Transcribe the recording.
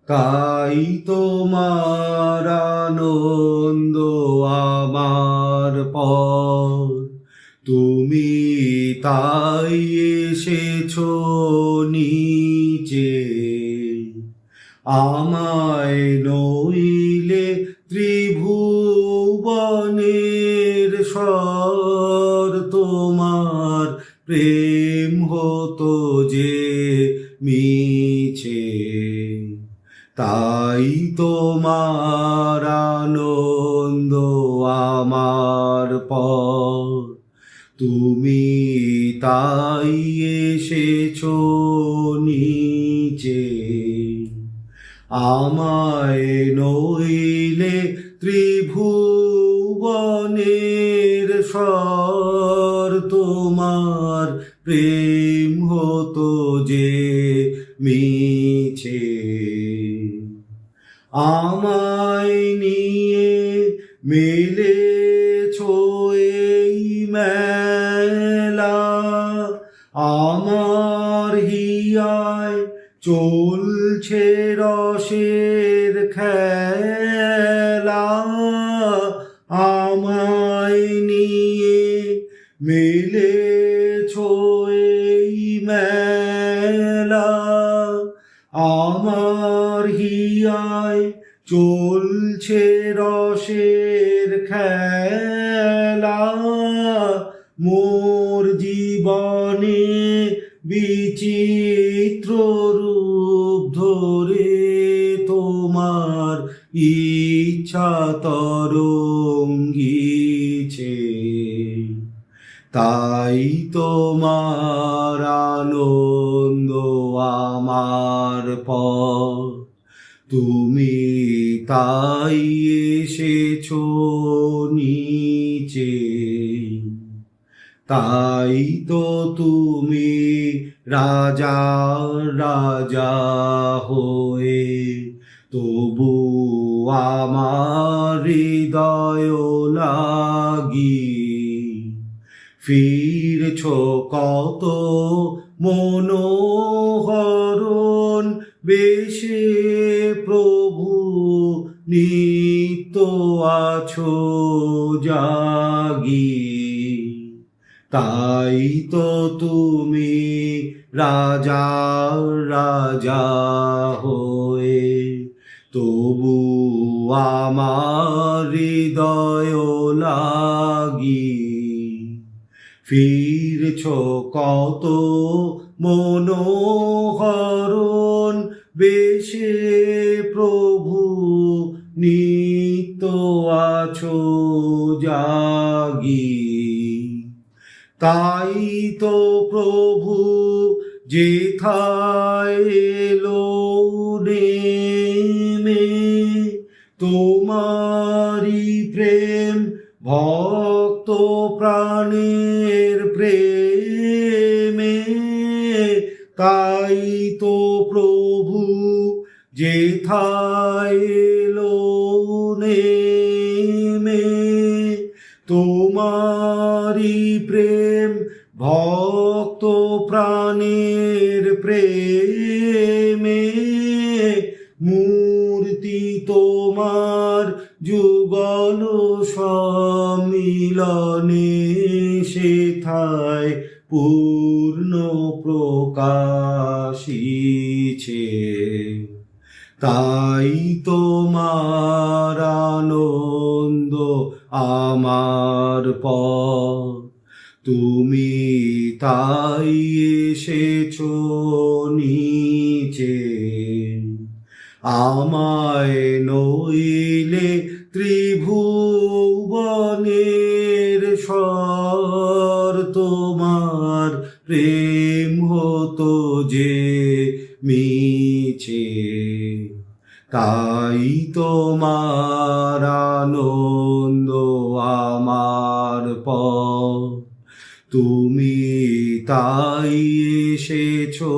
তাই তোমার আনন্দ আমার পর, তুমি তাই এসেছো নিচে। আমায় নইলে ত্রিভুবনের স্বর, তোমার প্রেম হতো যে মিছে। তাই তোমার আনন্দ আমার পর, তুমি তাই এসেছো নিচে। আমায় নইলে ত্রিভুবনের স্বর, তোমার প্রেম হতো যে মিছে। আমায় নিয়ে মেলেছো এই মেলা, আমার হিয়ায় চলছে রসের খেলা। আমায় নিয়ে মেলেছো এই মেলা, আমার হিয়ায় চলছে রসের খেলা। মোর জীবনে বিচিত্র রূপ ধরে, তোমার ইচ্ছা তরঙ্গিছে। তাই তোমার আনন্দ আমার পর, তুমি তাই এসেছো নিচে। তাই তো তুমি রাজা রাজা হয়ে, তবু আমার হৃদয় লাগি। ফিরছো কত মনোহরণ বেশে, প্রভু নিত্য আছো জাগি। তাই তো তুমি রাজা রাজা হয়ে, তবু আমার হৃদয় লাগি। ফিরছো কত মনোহরণ বেশে, প্রভু নিত্য আছো জাগি। তাই তো প্রভু যেথায় এলো নেমে, তোমারি প্রেম ভক্ত প্রাণের প্রেমে। তাই তো প্রভু যেথায় এলো নেমে, তোমারি প্রেম ভক্ত প্রাণের প্রেমে। মূর্তি তোমার যুগল সম্মিলনে, সেথায় পূর্ণ প্রকাশিছে। তাই তোমার আনন্দ আমার পর, তুমি তাই এসেছো নিচে। আমায় নইলে ত্রিভুবনের স্বর, তোমার প্রেম হতো যে মিছে। তাই তোমার আনন্দ আমার পর, তুমি তাই এসেছো